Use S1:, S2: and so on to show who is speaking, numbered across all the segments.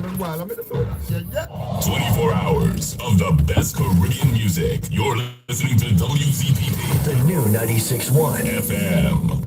S1: while. I'm in the mood. Yeah, yeah.
S2: 24 hours of the best Caribbean music. You're listening to WZPP,
S3: The new 96.1
S2: FM.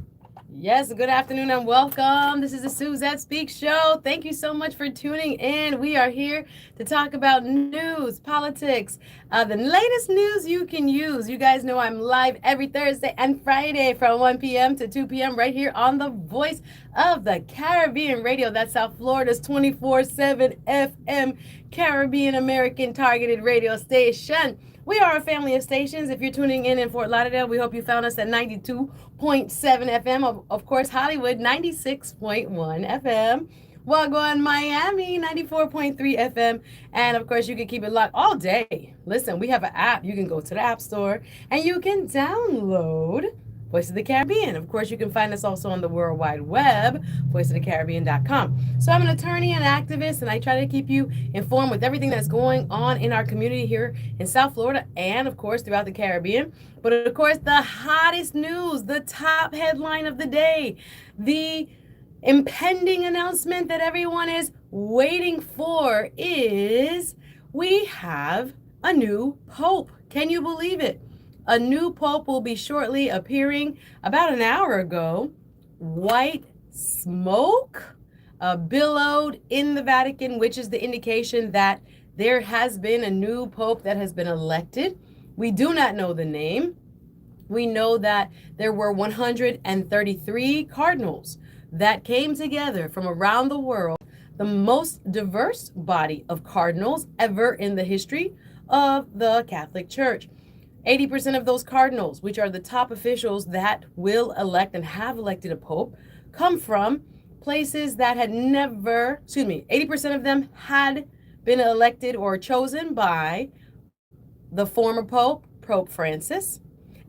S4: Yes, good afternoon and welcome. This is the Suzette Speak Show. Thank you so much for tuning in. We are here to talk about news, politics, the latest news you can use. You guys know I'm live every Thursday and Friday from 1 p.m. to 2 p.m. right here on the Voice of the Caribbean Radio. That's South Florida's 24/7 FM Caribbean American targeted radio station. We are a family of stations. If you're tuning in Fort Lauderdale, we hope you found us at 92.7 FM. Of course, Hollywood, 96.1 FM. Wagwan, Miami, 94.3 FM. And of course, you can keep it locked all day. Listen, we have an app. You can go to the App Store and you can download Voice of the Caribbean. Of course, you can find us also on the World Wide Web, voiceofthecaribbean.com. So I'm an attorney and activist, and I try to keep you informed with everything that's going on in our community here in South Florida and, of course, throughout the Caribbean. But, of course, the hottest news, the top headline of the day, the impending announcement that everyone is waiting for is we have a new pope. Can you believe it? A new pope will be shortly appearing. About an hour ago, white smoke billowed in the Vatican, which is the indication that there has been a new pope that has been elected. We do not know the name. We know that there were 133 cardinals that came together from around the world, the most diverse body of cardinals ever in the history of the Catholic Church. 80% of those cardinals, which are the top officials that will elect and have elected a pope, come from places that had never, 80% of them had been elected or chosen by the former pope, Pope Francis.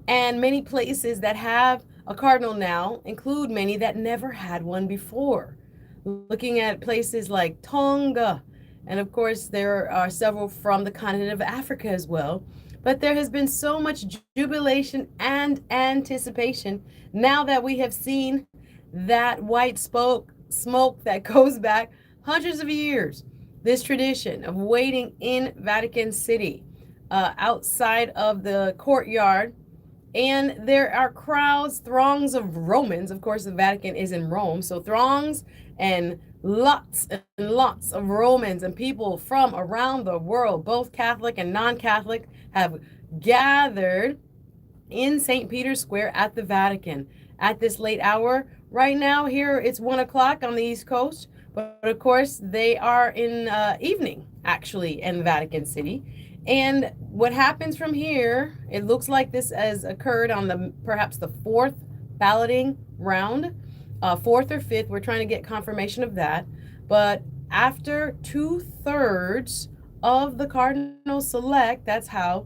S4: And many places that have a cardinal now include many that never had one before. Looking at places like Tonga, and of course there are several from the continent of Africa as well. But there has been so much jubilation and anticipation now that we have seen that white smoke that goes back hundreds of years. This tradition of waiting in Vatican City, outside of the courtyard, and there are crowds, throngs of Romans. Of course, the Vatican is in Rome, so throngs and lots of Romans and people from around the world, both Catholic and non-Catholic, have gathered in St. Peter's Square at the Vatican at this late hour. Right now, here it's 1 o'clock on the East Coast, but of course they are in evening, actually, in Vatican City. And what happens from here, it looks like this has occurred on perhaps the fourth balloting round, fourth or fifth. We're trying to get confirmation of that. But after 2/3 of the cardinals select, that's how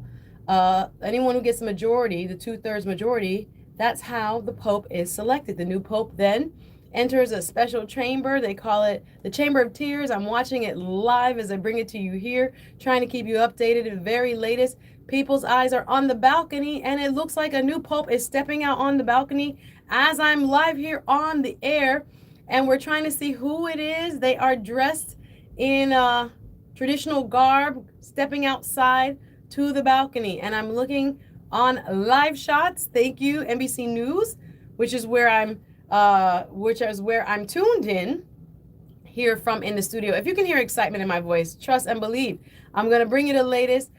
S4: anyone who gets the majority, the 2/3 majority, that's how the pope is selected. The new pope then enters a special chamber. They call it the Chamber of Tears. I'm watching it live as I bring it to you here, trying to keep you updated. The very latest. People's eyes are on the balcony, and it looks like a new pope is stepping out on the balcony as I'm live here on the air, and we're trying to see who it is. They are dressed in traditional garb, stepping outside to the balcony, and I'm looking on live shots. Thank you, NBC News, which is where I'm tuned in here from in the studio. If you can hear excitement in my voice, trust and believe. I'm going to bring you the latest.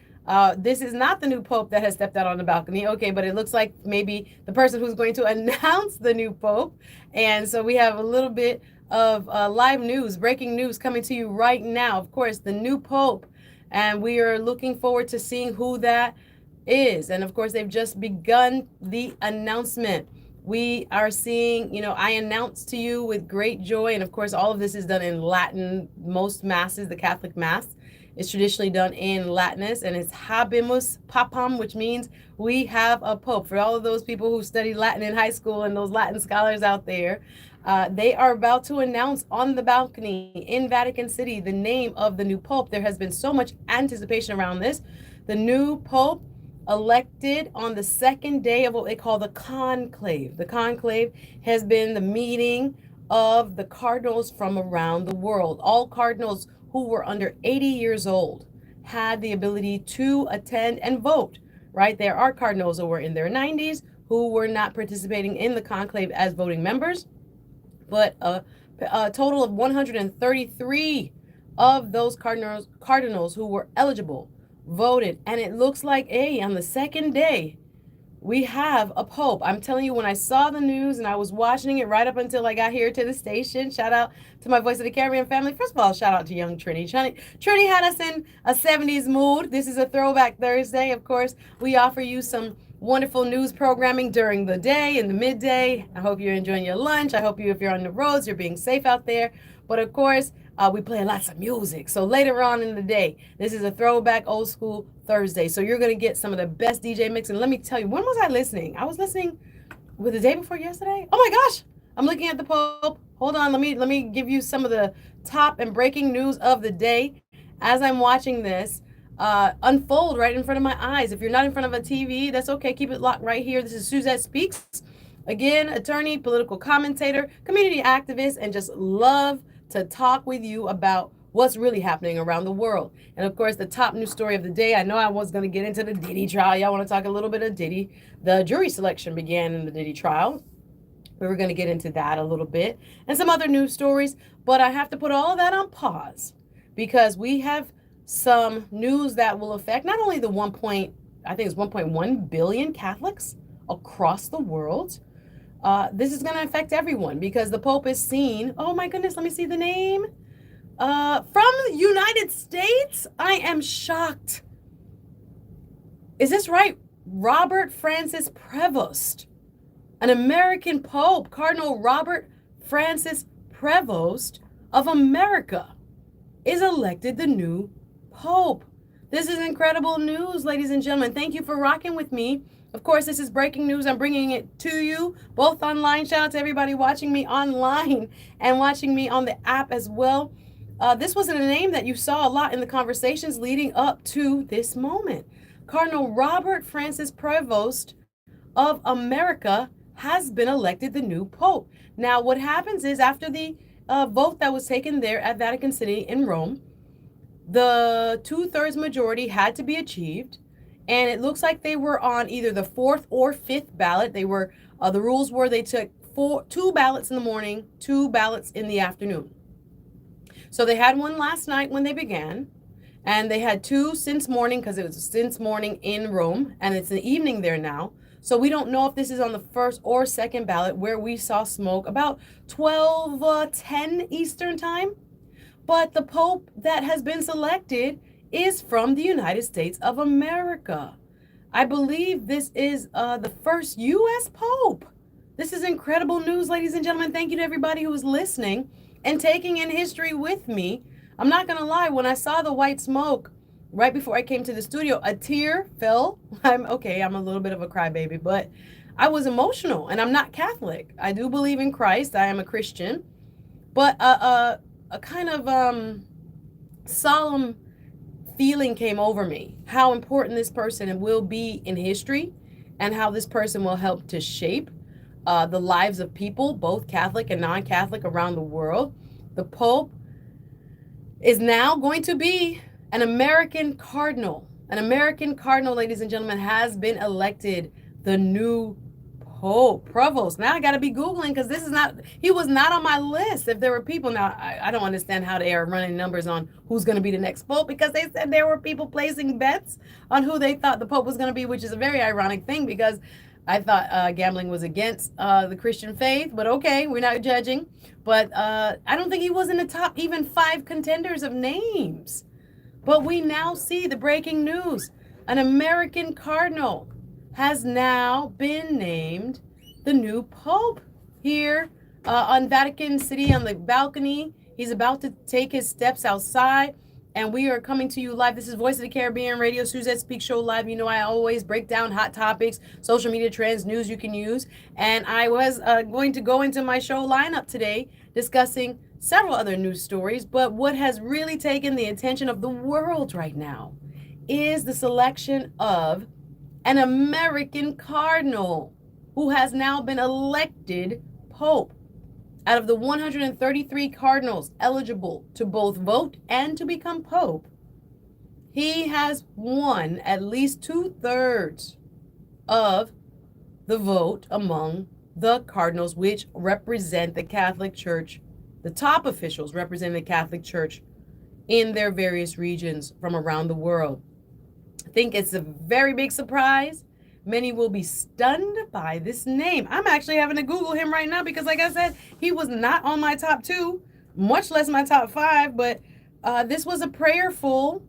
S4: This is not the new pope that has stepped out on the balcony. Okay, but it looks like maybe the person who's going to announce the new pope. And so we have a little bit of live news, breaking news coming to you right now. Of course, the new pope. And we are looking forward to seeing who that is. And of course, they've just begun the announcement. We are seeing, I announce to you with great joy, and of course, all of this is done in Latin. Most masses, the Catholic Mass, is traditionally done in Latinus, and it's Habemus Papam, which means we have a pope. For all of those people who studied Latin in high school and those Latin scholars out there, they are about to announce on the balcony in Vatican City the name of the new pope. There has been so much anticipation around this. The new pope elected on the second day of what they call the conclave. The conclave has been the meeting of the cardinals from around the world. All cardinals who were under 80 years old had the ability to attend and vote, right? There are cardinals who were in their 90s who were not participating in the conclave as voting members, but a total of 133 of those cardinals who were eligible voted. And it looks like, on the second day, we have a pope. I'm telling you, when I saw the news and I was watching it right up until I got here to the station, shout out to my Voice of the Caribbean family. First of all, shout out to young Trini. Trini had us in a 70s mood. This is a Throwback Thursday. Of course, we offer you some wonderful news programming during the day and the midday. I hope you're enjoying your lunch. I hope if you're on the roads, you're being safe out there. But of course, we play lots of music. So later on in the day, this is a throwback old school Thursday. So you're going to get some of the best DJ mix. And let me tell you, when was I listening? I was listening with the day before yesterday. Oh my gosh, I'm looking at the Pope. Hold on. Let me give you some of the top and breaking news of the day as I'm watching this unfold right in front of my eyes. If you're not in front of a TV, that's okay. Keep it locked right here. This is Suzette Speaks. Again, attorney, political commentator, community activist, and just love to talk with you about what's really happening around the world. And of course, the top news story of the day, I know I was going to get into the Diddy trial. Y'all want to talk a little bit of Diddy. The jury selection began in the Diddy trial. We were going to get into that a little bit and some other news stories, but I have to put all of that on pause because we have some news that will affect not only the 1.1 billion Catholics across the world. This is going to affect everyone because the Pope is seen. Oh my goodness, let me see the name. From the United States. I am shocked. Is this right? Robert Francis Prevost, an American Pope, Cardinal Robert Francis Prevost of America, is elected the new Pope. This is incredible news, ladies and gentlemen. Thank you for rocking with me. Of course, this is breaking news. I'm bringing it to you both online. Shout out to everybody watching me online and watching me on the app as well. This wasn't a name that you saw a lot in the conversations leading up to this moment. Cardinal Robert Francis Prevost of America has been elected the new Pope. Now, what happens is after the vote that was taken there at Vatican City in Rome, the 2/3 majority had to be achieved. And it looks like they were on either the 4th or 5th ballot. They were, the rules were they took 2 ballots in the morning, 2 ballots in the afternoon. So they had one last night when they began, and they had 2 since morning because it was since morning in Rome, and it's the evening there now. So we don't know if this is on the 1st or 2nd ballot where we saw smoke about 12:10 Eastern time. But the Pope that has been selected is from the United States of America. I believe this is the first U.S. Pope. This is incredible news, ladies and gentlemen. Thank you to everybody who is listening and taking in history with me. I'm not going to lie. When I saw the white smoke right before I came to the studio, a tear fell. I'm a little bit of a crybaby, but I was emotional, and I'm not Catholic. I do believe in Christ. I am a Christian, but a kind of solemn feeling came over me, how important this person will be in history and how this person will help to shape the lives of people, both Catholic and non-Catholic around the world. The Pope is now going to be an American cardinal. An American cardinal, ladies and gentlemen, has been elected the new Pope Prevost. Now I got to be Googling because he was not on my list. If there were people, now I don't understand how they are running numbers on who's going to be the next Pope because they said there were people placing bets on who they thought the Pope was going to be, which is a very ironic thing because I thought gambling was against the Christian faith, but okay, we're not judging. But I don't think he was in the top even 5 contenders of names. But we now see the breaking news. An American cardinal has now been named the new Pope here on Vatican City on the balcony. He's about to take his steps outside, and we are coming to you live. This is Voice of the Caribbean Radio, Suzette Speaks Show Live. You know I always break down hot topics, social media trends, news you can use. And I was going to go into my show lineup today discussing several other news stories, but what has really taken the attention of the world right now is the selection of an American cardinal who has now been elected Pope. Out of the 133 cardinals eligible to both vote and to become pope, he has won at least 2/3 of the vote among the cardinals, which represent the Catholic Church. The top officials represent the Catholic Church in their various regions from around the world. I think it's a very big surprise. Many will be stunned by this name. I'm actually having to Google him right now because, like I said, he was not on my top 2, much less my top 5. But this was a prayerful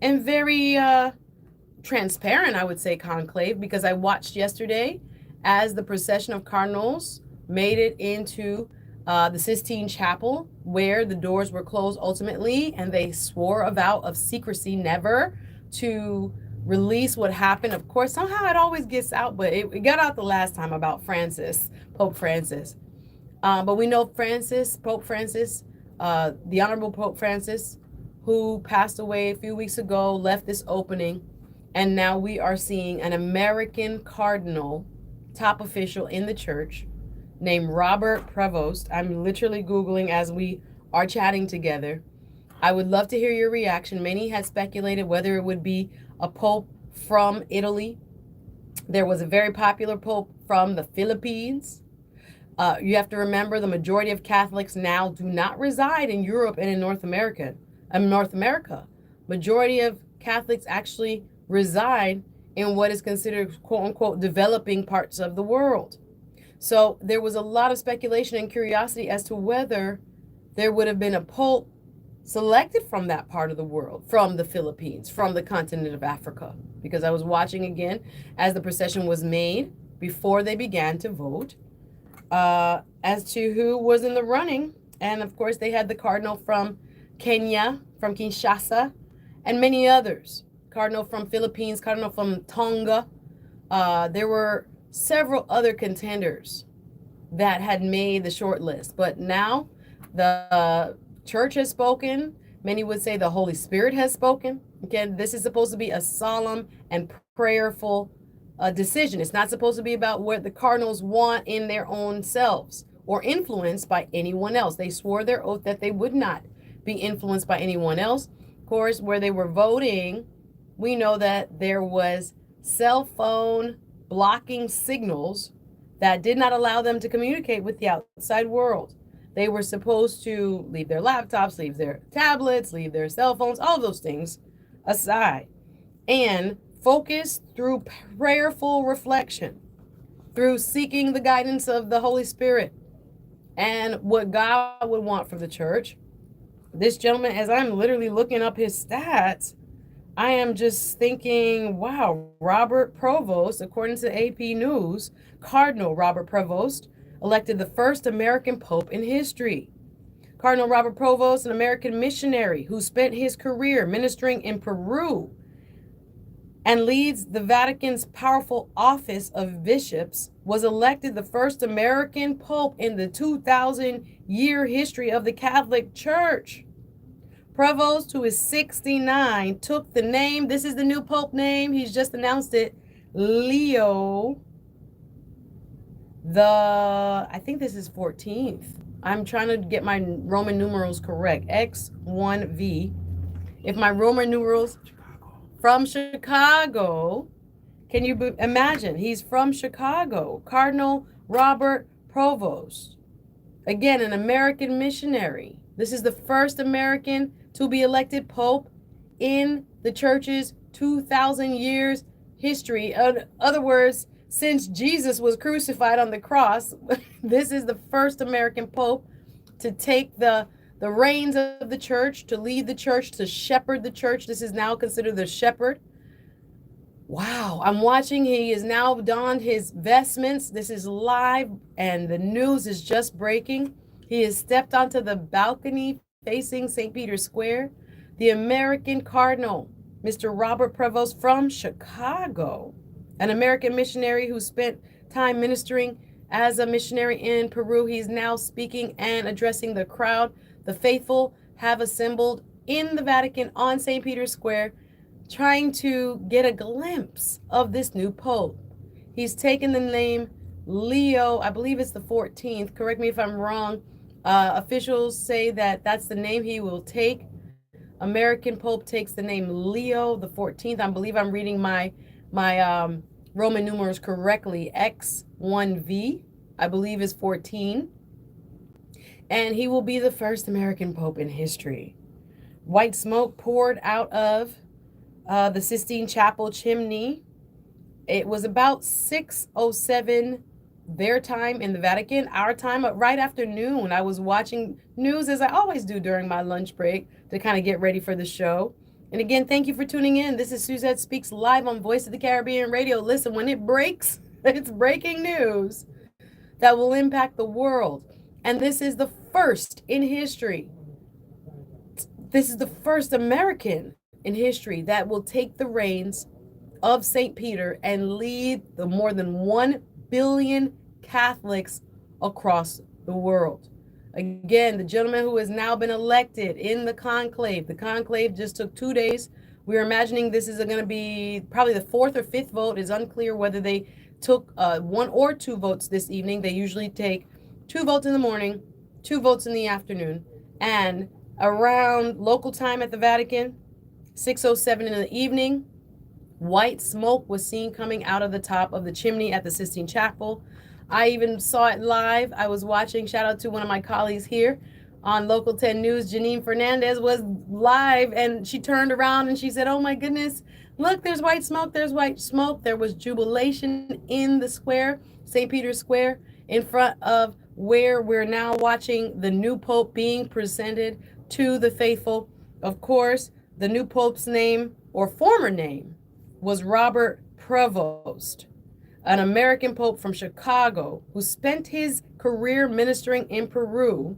S4: and very transparent, I would say, conclave, because I watched yesterday as the procession of cardinals made it into the Sistine Chapel, where the doors were closed ultimately, and they swore a vow of secrecy, never to release what happened. Of course, somehow it always gets out, but it got out the last time about Francis, Pope Francis. But we know Pope Francis, the Honorable Pope Francis, who passed away a few weeks ago, left this opening, and now we are seeing an American cardinal, top official in the church, named Robert Prevost. I'm literally Googling as we are chatting together. I would love to hear your reaction. Many had speculated whether it would be a pope from Italy. There was a very popular pope from the Philippines. You have to remember the majority of Catholics now do not reside in Europe and in North America. Majority of Catholics actually reside in what is considered, quote unquote, developing parts of the world. So there was a lot of speculation and curiosity as to whether there would have been a pope selected from that part of the world, from the Philippines, from the continent of Africa, because I was watching again as the procession was made before they began to vote as to who was in the running. And of course, they had the cardinal from Kenya, from Kinshasa, and many others. Cardinal from Philippines, cardinal from Tonga. There were several other contenders that had made the short list. But now the church has spoken. Many would say the Holy Spirit has spoken. Again, this is supposed to be a solemn and prayerful decision. It's not supposed to be about what the cardinals want in their own selves or influenced by anyone else. They swore their oath that they would not be influenced by anyone else. Of course, where they were voting, we know that there was cell phone blocking signals that did not allow them to communicate with the outside world. They were supposed to leave their laptops, leave their tablets, leave their cell phones, all those things aside, and focus through prayerful reflection, through seeking the guidance of the Holy Spirit and what God would want for the church. This gentleman, as I'm literally looking up his stats, I am just thinking, wow, Robert Prevost, according to AP News, Cardinal Robert Prevost, elected the first American pope in history. Cardinal Robert Prevost, an American missionary who spent his career ministering in Peru and leads the Vatican's powerful office of bishops, was elected the first American pope in the 2,000-year history of the Catholic Church. Prevost, who is 69, took the name, this is the new pope name, he's just announced it, Leo, I think this is 14th. I'm trying to get my Roman numerals correct, X1V. If my Roman numerals, from Chicago, can you imagine? He's from Chicago, Cardinal Robert Prevost. Again, an American missionary. This is the first American to be elected pope in the church's 2,000 years history. In other words, since Jesus was crucified on the cross, this is the first American pope to take the reins of the church, to lead the church, to shepherd the church. This is now considered the shepherd. Wow, I'm watching. He has now donned his vestments. This is live, and the news is just breaking. He has stepped onto the balcony facing St. Peter's Square. The American Cardinal, Mr. Robert Prevost from Chicago, an American missionary who spent time ministering as a missionary in Peru. He's now speaking and addressing the crowd. The faithful have assembled in the Vatican on St. Peter's Square, trying to get a glimpse of this new pope. He's taken the name Leo, I believe it's the 14th. Correct me if I'm wrong. Officials say that that's the name he will take. American Pope takes the name Leo the 14th. I believe I'm reading my Roman numerals correctly. X1V, I believe, is 14. And he will be the first American Pope in history. White smoke poured out of the Sistine Chapel chimney. It was about 6:07 their time in the Vatican, our time, right after noon. I was watching news, as I always do during my lunch break, to kind of get ready for the show. And again, thank you for tuning in. This is Suzette Speaks live on Voice of the Caribbean Radio. Listen, when it breaks, it's breaking news that will impact the world. And this is the first in history. This is the first American in history that will take the reins of St. Peter and lead the more than 1 billion Catholics across the world. Again, the gentleman who has now been elected in the conclave. The conclave just took 2 days. We're imagining this is going to be probably the 4th or 5th vote. It's unclear whether they took 1 or 2 votes this evening. They usually take 2 votes in the morning, 2 votes in the afternoon, and around local time at the Vatican, 6:07 in the evening, white smoke was seen coming out of the top of the chimney at the Sistine Chapel. I even saw it live. I was watching, shout out to one of my colleagues here on Local 10 News, Janine Fernandez was live, and she turned around and she said, oh my goodness, look, there's white smoke, there's white smoke. There was jubilation in the square, St. Peter's Square, in front of where we're now watching the new Pope being presented to the faithful. Of course, the new Pope's name, or former name, was Robert Prevost, an American Pope from Chicago who spent his career ministering in Peru,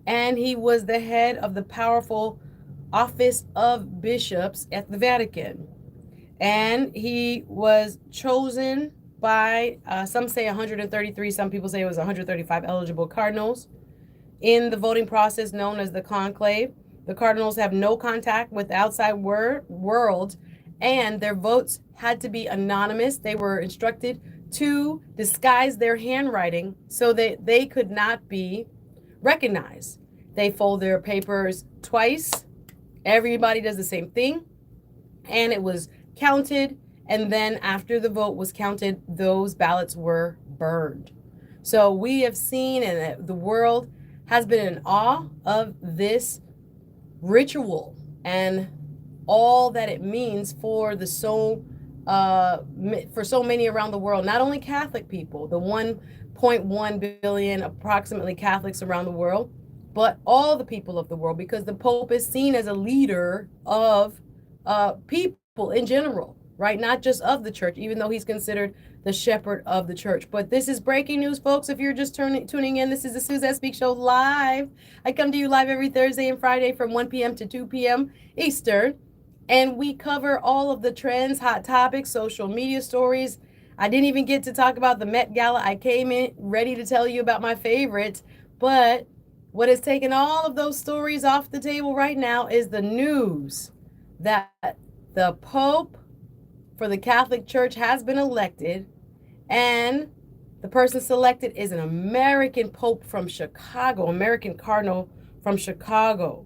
S4: and he was the head of the powerful Office of Bishops at the Vatican. And he was chosen by, some say 133, some people say it was 135 eligible cardinals in the voting process known as the conclave. The cardinals have no contact with the outside world, and their votes had to be anonymous. They were instructed to disguise their handwriting so that they could not be recognized. They fold their papers twice. Everybody does the same thing. And it was counted. And then after the vote was counted, those ballots were burned. So we have seen, and the world has been in awe of this ritual and all that it means for so many around the world, not only Catholic people, the 1.1 billion approximately Catholics around the world, but all the people of the world, because the Pope is seen as a leader of people in general, right? Not just of the church, even though he's considered the shepherd of the church. But this is breaking news, folks. If you're just tuning in, this is the Suzette Speak Show live. I come to you live every Thursday and Friday from 1 p.m. to 2 p.m. Eastern. And we cover all of the trends, hot topics, social media stories. I didn't even get to talk about the Met Gala. I came in ready to tell you about my favorites. But what has taken all of those stories off the table right now is the news that the Pope for the Catholic Church has been elected, and the person selected is an American Pope from Chicago, American Cardinal from Chicago.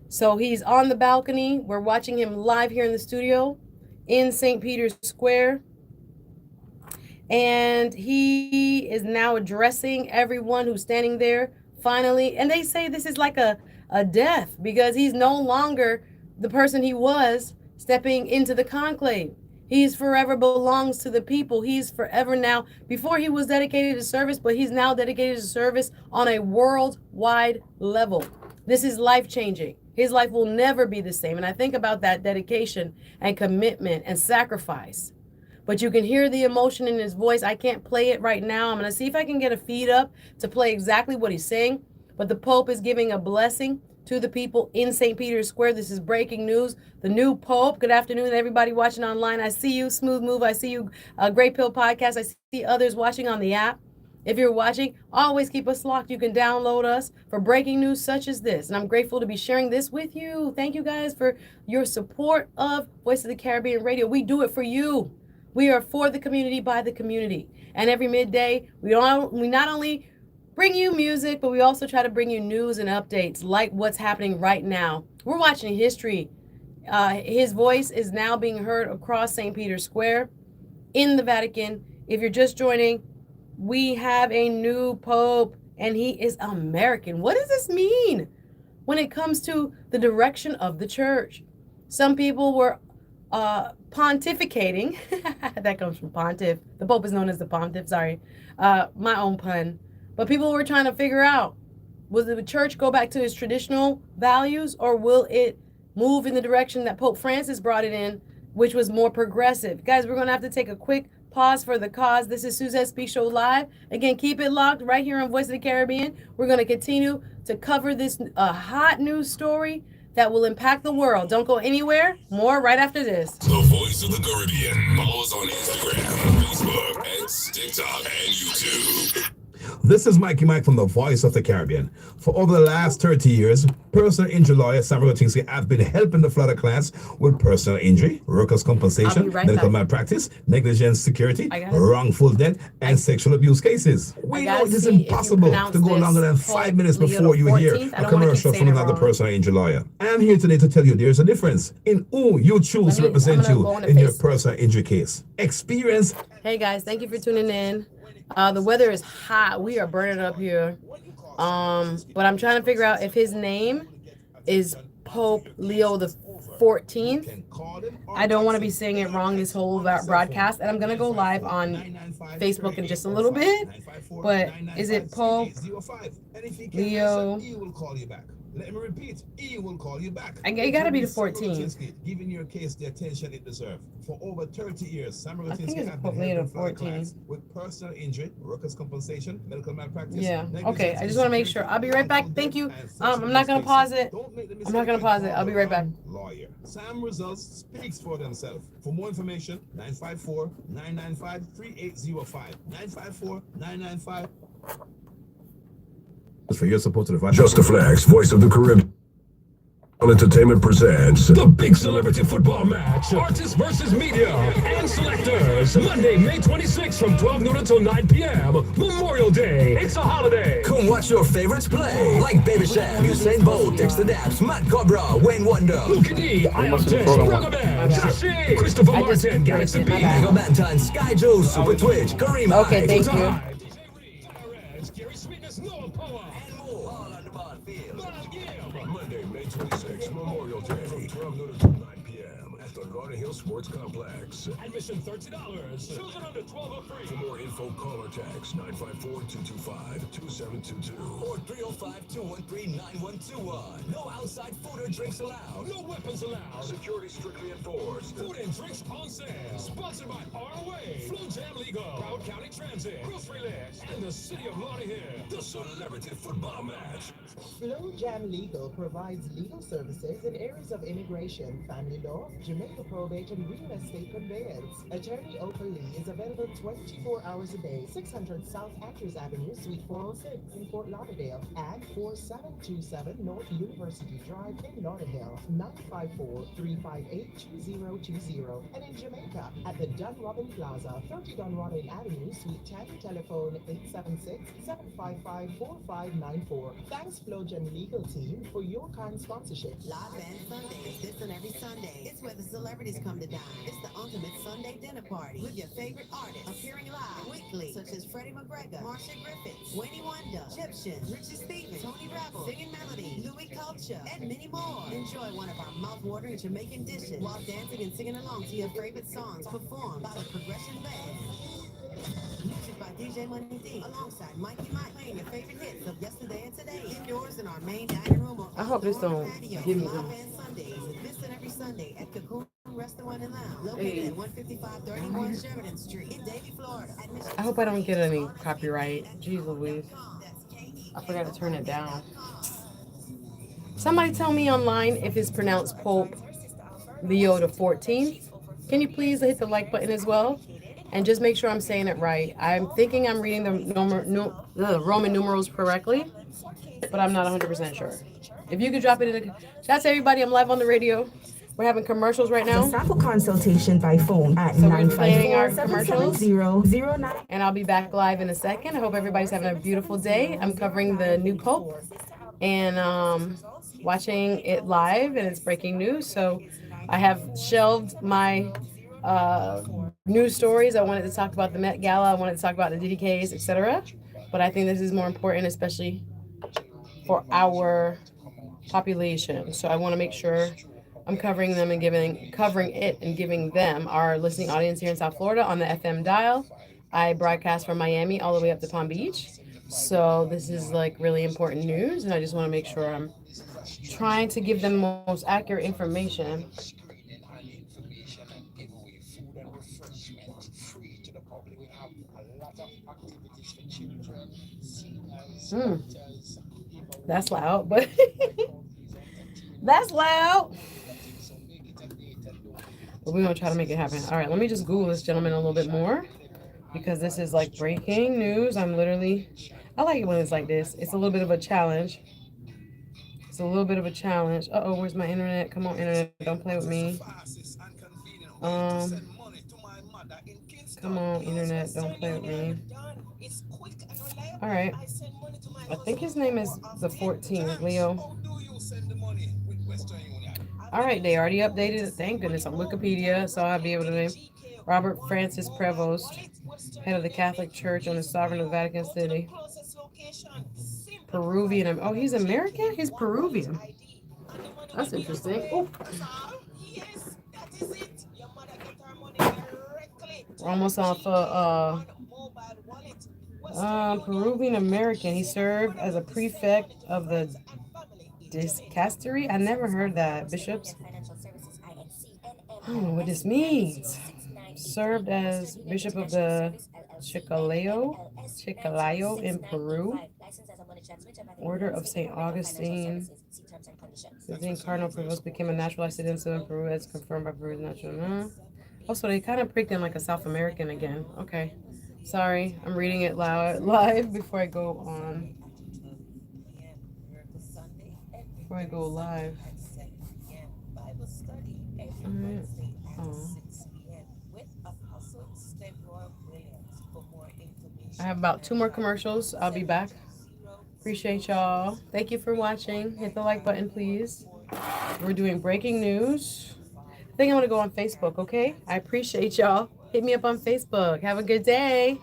S4: So he's on the balcony. We're watching him live here in the studio in St. Peter's Square. And he is now addressing everyone who's standing there finally. And they say this is like a death, because he's no longer the person he was stepping into the conclave. He's forever belongs to the people. He's forever now, before he was dedicated to service, but he's now dedicated to service on a worldwide level. This is life-changing. His life will never be the same. And I think about that dedication and commitment and sacrifice. But you can hear the emotion in his voice. I can't play it right now. I'm going to see if I can get a feed up to play exactly what he's saying. But the Pope is giving a blessing to the people in St. Peter's Square. This is breaking news. The new Pope. Good afternoon, everybody watching online. I see you, Smooth Move. I see you, Great Pill Podcast. I see others watching on the app. If you're watching, always keep us locked. You can download us for breaking news such as this. And I'm grateful to be sharing this with you. Thank you guys for your support of Voice of the Caribbean Radio. We do it for you. We are for the community, by the community. And every midday, we not only bring you music, but we also try to bring you news and updates like what's happening right now. We're watching history. His voice is now being heard across St. Peter's Square in the Vatican. If you're just joining, we have a new Pope, and he is American. What does this mean when it comes to the direction of the church? Some people were pontificating. That comes from pontiff. The Pope is known as the pontiff, sorry. My own pun. But people were trying to figure out, will the church go back to its traditional values, or will it move in the direction that Pope Francis brought it in, which was more progressive? Guys, we're going to have to take a quick pause for the cause. This is Suzette Speak Show Live. Again, keep it locked right here on Voice of the Caribbean. We're going to continue to cover this hot news story that will impact the world. Don't go anywhere. More right after this.
S2: The Voice of the Caribbean. Follow us on Instagram, Facebook, X, TikTok, and YouTube.
S1: This is Mikey Mike from the Voice of the Caribbean. For over the last 30 years, personal injury lawyer Sam Rotinsky have been helping the Florida class with personal injury, workers' compensation, medical malpractice, negligence, security, wrongful death, and sexual abuse cases. We know it is impossible to go longer than 5 minutes before you hear a commercial from another personal injury lawyer. I am here today to tell you there's a difference in who you choose to represent you in your personal injury case. Experience.
S4: Hey guys, thank you for tuning in. The weather is hot. We are burning up here. But I'm trying to figure out if his name is Pope Leo the 14th. I don't want to be saying it wrong this whole broadcast. And I'm going to go live on Facebook in just a little bit. But is it Pope Leo?
S1: Let me repeat, he will call you back.
S4: It got to be the 14th.
S1: Giving your case the attention it deserves. For over 30 years, Sam
S4: I think it's Pope Leo the 14th.
S1: With personal injury, workers' compensation, medical malpractice.
S4: Yeah. Okay. I just want to make sure. I'll be right back. Thank you. I'm not going to pause it. I'm not going to pause it. I'll be right back.
S1: Lawyer. Sam results speaks for themselves. For more information, 954-995-3805. 954-995. For your support to the
S2: Just a Flex, Voice of the Caribbean Entertainment presents the big celebrity football match, artists versus media and selectors, Monday, May 26th from 12 noon until 9 p.m. Memorial Day. It's a holiday.
S3: Come watch your favorites play, like Baby Sham, Usain Bolt, Dexter Daps, Matt Cobra, Wayne Wonder,
S2: Luke D, Ion Tish, Ruggerman, Joshi, Christopher Martin, Galaxy P,
S3: Mega Bantan, Sky Joe, Super Twitch, Kareem.
S4: Okay, thank you.
S2: Monday, May 26th, Memorial Day, from 12 noon until 9 p.m. at the Garden Hill Sports Complex. Admission $30. Children under 12 are free. For more info, call or text 954-225-2722
S3: or 305-213-9121. No outside food or drinks allowed.
S2: No weapons allowed. Security strictly enforced. Food and drinks on sale. Sponsored by ROA, Flow Jam Legal, Broward County Transit, Grocery List, and the City of Lauderdale. The Celebrity Football Match.
S5: Flow Jam Legal provides legal services in areas of immigration, family law, Jamaica probate, and real estate conveyance. Attorney Oprah Lee is available 24 hours a day, 600 South Andrews Avenue, Suite 406 in Fort Lauderdale, and 4727 North University Drive in Lauderdale, 954-358-2020. And in Jamaica, at the Dunrobin Plaza, 30 Dunrobin Avenue, Suite 10, telephone 876-755-4594. Thanks, Flow Jam Legal Team, for your kind sponsorship.
S6: Live Band Sundays, this and every Sunday. It's where the celebrities come to dine. It's the ultimate Sunday dinner party with your favorite artists appearing live weekly, such as Freddie McGregor, Marsha Griffiths, Wayne Wonder, Egyptian, Richie Stevens, Tony Rebel, Singing Melody, Louis Culture, and many more. Enjoy one of our mouth-watering Jamaican dishes while dancing and singing along to your favorite songs performed by the Progression Band. Music by DJ Money D, alongside Mikey Mike, playing your favorite hits of yesterday and today. Indoors in our main dining room.
S4: I hope this don't give me
S6: Live Band Sundays, this and every Sunday at Cocoon Restaurant and Lounge, located at 15531 Sheridan Street in Davie, Florida.
S4: I hope I don't get any copyright. Jeez Louise. I forgot to turn it down. Somebody tell me online if it's pronounced Pope Leo the 14th. Can you please hit the like button as well? And just make sure I'm saying it right. I'm thinking I'm reading the Roman numerals correctly, but I'm not 100% sure. If you could drop it in the... That's everybody. I'm live on the radio We're having commercials right
S7: The
S4: now.
S7: sample consultation by phone at
S4: So we're planning our
S7: 954-770-09.
S4: And I'll be back live in a second. I hope everybody's having a beautiful day. I'm covering the new Pope and watching it live, and it's breaking news. So I have shelved my news stories. I wanted to talk about the Met Gala. I wanted to talk about the DDKs, etc. But I think this is more important, especially for our population. So I want to make sure I'm covering them and covering it and giving them, our listening audience here in South Florida, on the FM dial. I broadcast from Miami all the way up to Palm Beach. So this is like really important news, and I just want to make sure I'm trying to give them most accurate information. That's loud, but that's loud. But we're gonna try to make it happen. All right, let me just Google this gentleman a little bit more, because this is like breaking news. I like it when it's like this. It's a little bit of a challenge. Uh-oh, where's my internet? Come on, internet, don't play with me. Come on, internet, don't play with me. All right. I think his name is the 14th, Leo. All right, they already updated it. Thank goodness, on Wikipedia, so I'll be able to name Robert Francis Prevost, head of the Catholic Church and the sovereign of Vatican City. Peruvian. Oh, he's American? He's Peruvian. That's interesting. Oh. We're almost off Peruvian American. He served as a prefect of the dicastery. I never heard that. Bishops. I don't know what this means. Served as bishop of the Chiclayo in Peru. Order of St. Augustine. The Cardinal Prevost became a naturalized citizen in Peru as confirmed by Peru's national. Also, they kind of pricked him like a South American again. Okay. Sorry, I'm reading it live before I go on. Before I go live. Right. Oh. I have about 2 more commercials. I'll be back. Appreciate y'all. Thank you for watching. Hit the like button, please. We're doing breaking news. I think I'm going to go on Facebook, okay? I appreciate y'all. Hit me up on Facebook. Have a good day.